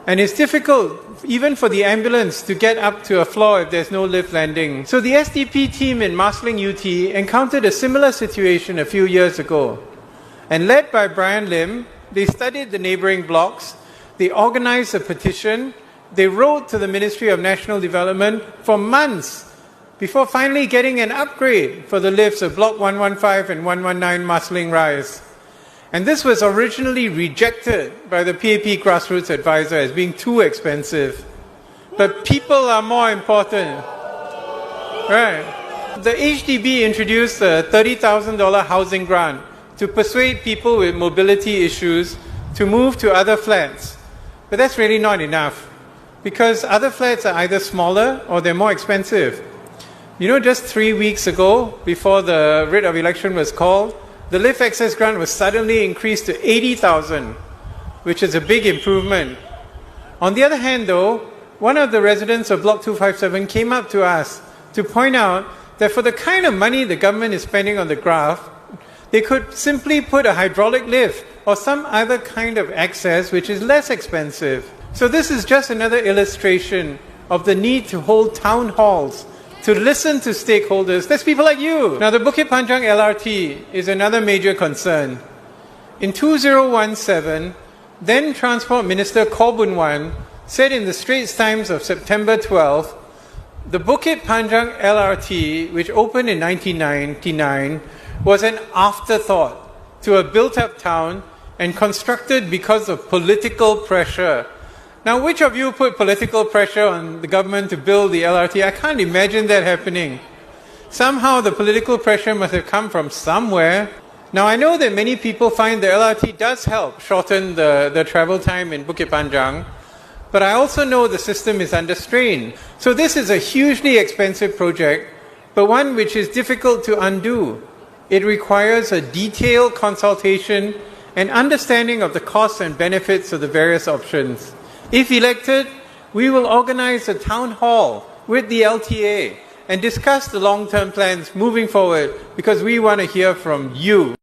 And it's difficult even for the ambulance to get up to a floor if there's no lift landing. So the SDP team in Marsiling UT encountered a similar situation a few years ago. And led by Brian Lim, they studied the neighbouring blocks, they organised a petition, they wrote to the Ministry of National Development for months before finally getting an upgrade for the lifts of Block 115 and 119 Marsiling Rise. And this was originally rejected by the PAP Grassroots Advisor as being too expensive. But people are more important. Right. The HDB introduced a $30,000 housing grant to persuade people with mobility issues to move to other flats. But that's really not enough, because other flats are either smaller or they're more expensive. You know, just 3 weeks ago, before the writ of election was called, the lift access grant was suddenly increased to $80,000, which is a big improvement. On the other hand, though, one of the residents of Block 257 came up to us to point out that for the kind of money the government is spending on the graph, they could simply put a hydraulic lift or some other kind of access which is less expensive. So this is just another illustration of the need to hold town halls, to listen to stakeholders. That's people like you. Now, the Bukit Panjang LRT is another major concern. In 2017, then Transport Minister Khaw Boon Wan said in the Straits Times of September 12, the Bukit Panjang LRT, which opened in 1999, was an afterthought to a built-up town and constructed because of political pressure. Now, which of you put political pressure on the government to build the LRT? I can't imagine that happening. Somehow the political pressure must have come from somewhere. Now, I know that many people find the LRT does help shorten the travel time in Bukit Panjang, but I also know the system is under strain. So this is a hugely expensive project, but one which is difficult to undo. It requires a detailed consultation and understanding of the costs and benefits of the various options. If elected, we will organize a town hall with the LTA and discuss the long-term plans moving forward, because we want to hear from you.